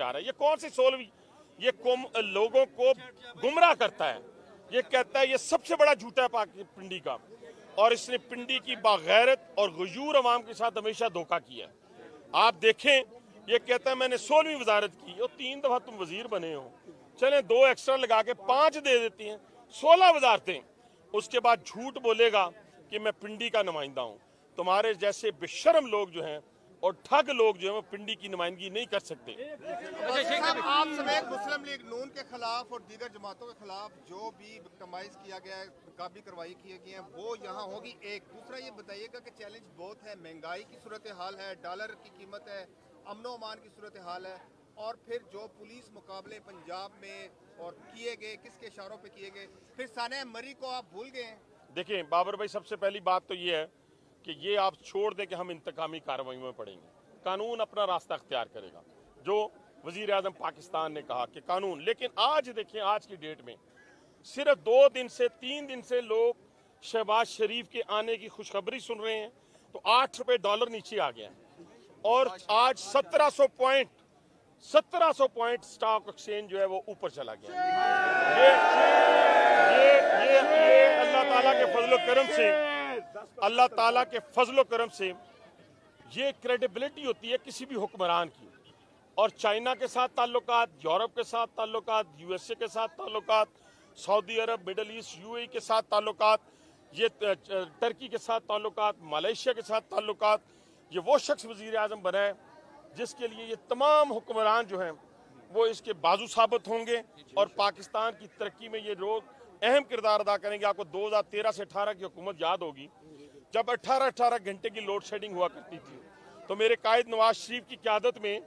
आ रहा है। ये कौन सी 16वीं, ये लोगों को गुमराह करता है। ये कहता है ये सबसे बड़ा झूठा है पिंडी का, और इसने पिंडी की बागैरत और गयूर अवाम के साथ हमेशा धोखा किया है। आप देखें, ये कहता है मैंने 16वीं वजारत की, और 3 दफा तुम वजीर बने हो, चलें 2 एक्स्ट्रा लगा के 5 दे देती हैं, 16 वजारतें। उसके बाद झूठ बोलेगा कि मैं पिंडी का नुमाइंदा हूं। तुम्हारे जैसे बेशर्म लोग जो हैं और ठग लोग जो हैं वो पिंडी की नुमाइंदगी नहीं कर सकते। आप समेत मुस्लिम लीग नून के खिलाफ और दीगर जमातों के खिलाफ जो भी विक्टिमाइज किया गया है, काबी कार्रवाई की गई है, वो यहाँ होगी। एक दूसरा ये बताइएगा कि चैलेंज बहुत है, महंगाई की सूरत हाल है, डॉलर की कीमत है, अमनो अमान की सूरत हाल है, और फिर जो पुलिस मुकाबले पंजाब में और किए गए, किसके इशारों पे किए गए, फिर साने मरी को आप भूल गए हैं। देखिए बाबर भाई, सबसे पहली बात तो ये है कि ये आप छोड़ दें कि हम इंतकामी कार्रवाई में पड़ेंगे। कानून अपना रास्ता अख्तियार करेगा, जो वजीर आजम पाकिस्तान ने कहा कि कानून। लेकिन आज देखें, आज की डेट में सिर्फ 2 दिन से 3 दिन से लोग शहबाज शरीफ के आने की खुशखबरी सुन रहे हैं तो 8 रुपए डॉलर नीचे आ गया है, और आज 1700 पॉइंट स्टॉक एक्सचेंज जो है वो ऊपर चला गया। ये अल्लाह ताला के फजलो करम से, अल्लाह ताला के फजलो करम से ये क्रेडिबिलिटी होती है किसी भी हुक्मरान की। और चाइना के साथ ताल्लुकात, यूरोप के साथ ताल्लुकात, यूएसए के साथ ताल्लुकात, सऊदी अरब, मिडल ईस्ट, यूएई के साथ ताल्लुकात, ये टर्की के साथ ताल्लुकात, मलेशिया के साथ ताल्लुकात। ये वो शख्स वजीर आजम बना है जिसके लिए ये तमाम हुक्मरान जो हैं वो इसके बाजू साबित होंगे और पाकिस्तान की तरक्की में ये लोग अहम किरदार अदा करेंगे। आपको 2013 से 18 की हुकूमत याद होगी, जब 18-18 घंटे की लोड शेडिंग हुआ करती थी, तो मेरे कायद नवाज शरीफ की क़यादत में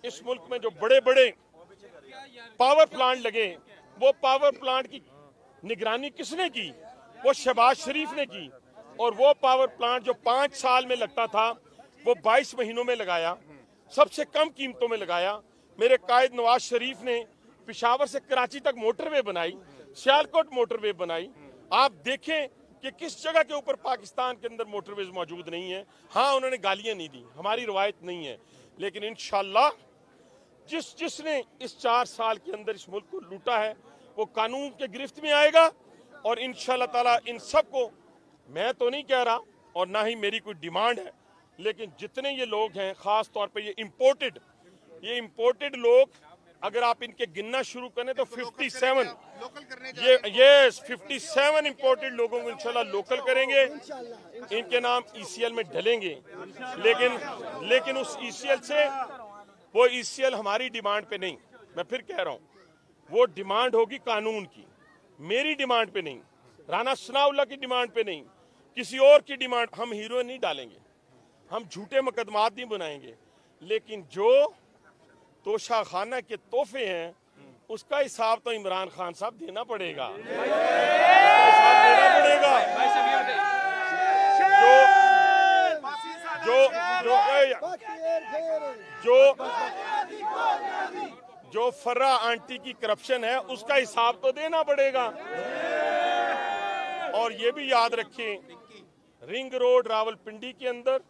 इस मुल्क में जो बड़े बड़े पावर प्लांट लगे, वो पावर प्लांट की निगरानी किसने की? वो शहबाज शरीफ ने की। और वो पावर प्लांट जो 5 साल में लगता था वो 22 महीनों में लगाया, सबसे कम कीमतों में लगाया। मेरे कायद नवाज शरीफ ने पेशावर से कराची तक मोटरवे बनाई, सियालकोट मोटरवे बनाई। आप देखें कि किस जगह के ऊपर पाकिस्तान के अंदर मोटरवेज मौजूद नहीं है। हाँ, उन्होंने गालियां नहीं दी, हमारी रवायत नहीं है, लेकिन इंशाल्लाह जिसने इस 4 साल के अंदर इस मुल्क को लूटा है वो कानून के गिरफ्त में आएगा। और इंशाल्लाह ताला इन सबको, मैं तो नहीं कह रहा और ना ही मेरी कोई डिमांड है, लेकिन जितने ये लोग हैं, खास तौर पे ये इम्पोर्टेड लोग, अगर आप इनके गिनना शुरू करें तो 57 57 इम्पोर्टेड लोगों को इंशाल्लाह लोकल करेंगे। इनके नाम ECL में ढलेंगे, लेकिन उस ECL से, वो ECL हमारी डिमांड पे नहीं, मैं फिर कह रहा हूं, वो डिमांड होगी कानून की, मेरी डिमांड पे नहीं, राना सनाउल्लाह की डिमांड पे नहीं, किसी और की डिमांड। हम हीरो नहीं डालेंगे, हम झूठे मुकदमात नहीं बनाएंगे, लेकिन जो तोशा खाना के तोहफे हैं उसका हिसाब तो इमरान खान साहब देना पड़ेगा, जो फर्रा आंटी की करप्शन है उसका हिसाब तो देना पड़ेगा। और ये भी याद रखें, रिंग रोड रावलपिंडी के अंदर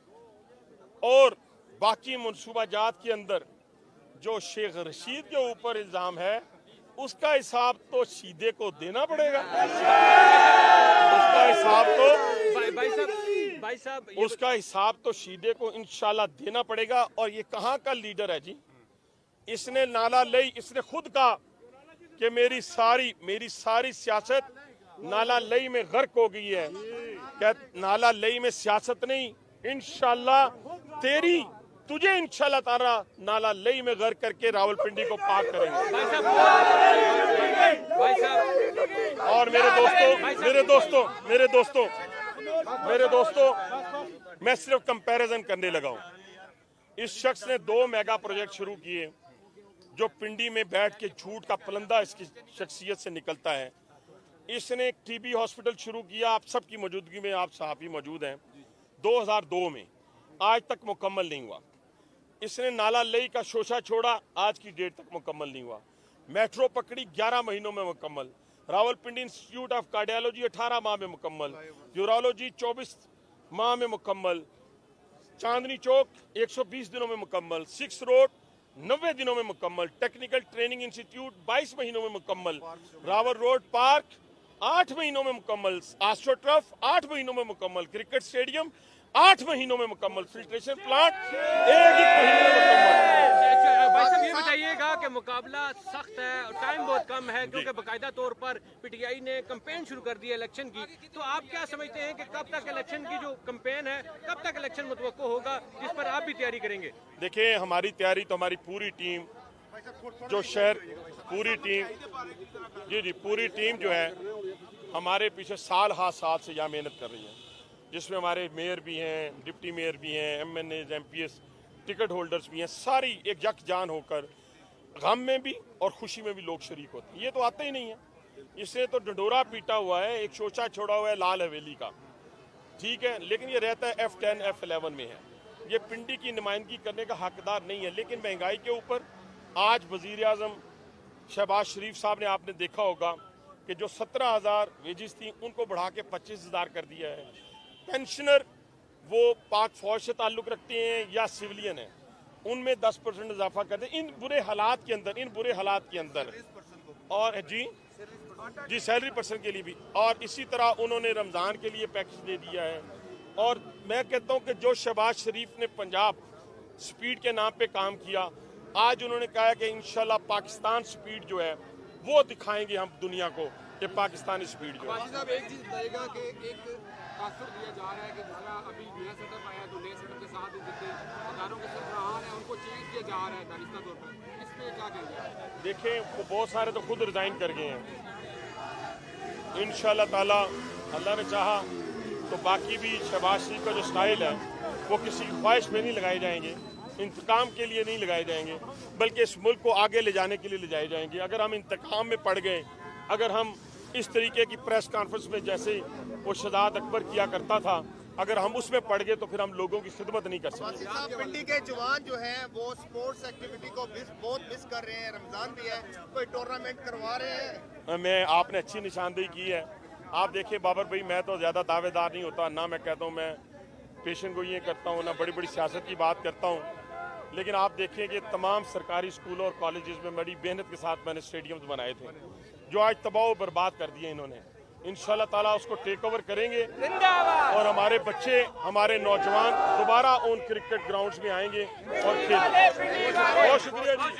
और बाकी मनसूबाजात के अंदर जो शेख रशीद के ऊपर इल्जाम है उसका हिसाब तो शीदे को देना पड़ेगा। उसका हिसाब तो शीदे को इंशाल्लाह देना पड़ेगा। और ये कहाँ का लीडर है जी? इसने नाला लई, इसने खुद कहा कि मेरी सारी सियासत नाला लई में गर्क हो गई है। क्या नाला लई में सियासत नहीं, इंशाल्लाह तुझे इंशाल्लाह तारा नाला लई में गर्क करके रावलपिंडी को पाक करेंगे। और मेरे दोस्तों, मैं सिर्फ कंपैरिजन करने लगा हूं। इस शख्स ने 2 मेगा प्रोजेक्ट शुरू किए जो पिंडी में बैठ के झूठ का पलंदा इसकी शख्सियत से निकलता है। इसने एक TB हॉस्पिटल शुरू किया, आप सबकी मौजूदगी में, आप सहाफ़ी मौजूद हैं, 2002 में, आज तक मुकम्मल नहीं हुआ। इसने नाला लई का शोशा छोड़ा, आज की डेट तक मुकम्मल नहीं हुआ। मेट्रो पकड़ी, 11 महीनों में मुकम्मल। रावलपिंडी इंस्टीट्यूट ऑफ कार्डियोलॉजी 18 माह में मुकम्मल। यूरोलॉजी 24 माह में मुकम्मल। चांदनी चौक 120 दिनों में मुकम्मल। 6 रोड 90 दिनों में मुकम्मल, टेक्निकल ट्रेनिंग इंस्टीट्यूट 22 महीनों में मुकम्मल, रावल रोड पार्क 8 महीनों में मुकम्मल, आस्ट्रो टर्फ 8 महीनों में मुकम्मल, क्रिकेट स्टेडियम 8 महीनों में मुकम्मल, फिल्ट्रेशन प्लांट 1 महीने में मुकम्मल। भाई साहब ये बताइएगा कि मुकाबला सख्त है और टाइम बहुत कम है, क्योंकि बाकायदा तौर पर पीटीआई ने कैंपेन शुरू कर दी है इलेक्शन की, तो आप क्या समझते हैं कि कब तक इलेक्शन की जो कैंपेन है, कब तक इलेक्शन मुतवक्को होगा, जिस पर आप भी तैयारी करेंगे? देखिए, हमारी तैयारी तो हमारी पूरी टीम जो शहर पूरी टीम जो है हमारे पीछे साल हाँ साल से यहाँ मेहनत कर रही है, जिसमें हमारे मेयर भी हैं, डिप्टी मेयर भी हैं, MNAs, MPs, टिकट होल्डर्स भी हैं, सारी एक यकजान होकर गम में भी और खुशी में भी लोग शरीक होते हैं। ये तो आते ही नहीं है, इसने तो डंडोरा पीटा हुआ है, एक शोचा छोड़ा हुआ है लाल हवेली का, ठीक है, लेकिन ये रहता है F10 F11 में है। ये पिंडी की नुमाइंदगी करने का हकदार नहीं है। लेकिन महंगाई के ऊपर आज वजीर आजम शहबाज शरीफ साहब ने, आपने देखा होगा कि जो 17,000 वेजिस थी उनको बढ़ा के 25,000 कर दिया है। पेंशनर वो पाक फौज से ताल्लुक़ रखते हैं या सिविलियन है, उनमें 10% इजाफा कर दें इन बुरे हालात के अंदर और जी सैलरी पर्सन के लिए भी, और इसी तरह उन्होंने रमज़ान के लिए पैकेज दे दिया है। और मैं कहता हूं कि जो शहबाज शरीफ ने पंजाब स्पीड के नाम पे काम किया, आज उन्होंने कहा है कि इंशाल्लाह पाकिस्तान स्पीड जो है वो दिखाएंगे हम दुनिया को कि पाकिस्तानी स्पीड जो है। साहब एक चीज बताइएगा कि एक तासुर दिया जा रहा है कि दूसरा अभी नया सेटअप आया, तो नए सेटअप के साथ जितने अदारों के सरबराहान हैं उनको चेंज किया जा रहा है दानिस्ता तौर पर, इस पे क्या कहेंगे? देखें, वो बहुत सारे तो खुद रिजाइन कर गए हैं। इंशाल्लाह ताला अल्लाह ने चाहा तो बाकी भी शहबाज शरीफ का जो स्टाइल है वो किसी की ख्वाहिश में नहीं लगाए जाएंगे, इंतकाम के लिए नहीं लगाए जाएंगे, बल्कि इस मुल्क को आगे ले जाने के लिए ले जाए जाएंगे। अगर हम इंतकाम में पड़ गए, अगर हम इस तरीके की प्रेस कॉन्फ्रेंस में जैसे वो शहजाद अकबर किया करता था, अगर हम उसमें पड़ गए तो फिर हम लोगों की खिदमत नहीं कर सकते। पिंडी के जवान जो हैं वो स्पोर्ट्स एक्टिविटी को बहुत मिस कर रहे हैं, रमजान भी है, कोई टूर्नामेंट करवा रहे हैं? आपने अच्छी निशानदेही की है। आप देखिए बाबर भाई, मैं तो ज़्यादा दावेदार नहीं होता, ना मैं कहता हूँ मैं पेशन गोइयाँ करता हूँ, ना बड़ी बड़ी सियासत की बात करता हूँ, लेकिन आप देखिए कि तमाम सरकारी स्कूलों और कॉलेजेस में बड़ी मेहनत के साथ मैंने स्टेडियम्स बनाए थे, जो आज तबाह बर्बाद कर दिए इन्होंने। इंशाल्लाह ताला उसको टेक ओवर करेंगे और हमारे बच्चे, हमारे नौजवान दोबारा उन क्रिकेट ग्राउंड्स में आएंगे और खेलेंगे। बहुत शुक्रिया जी।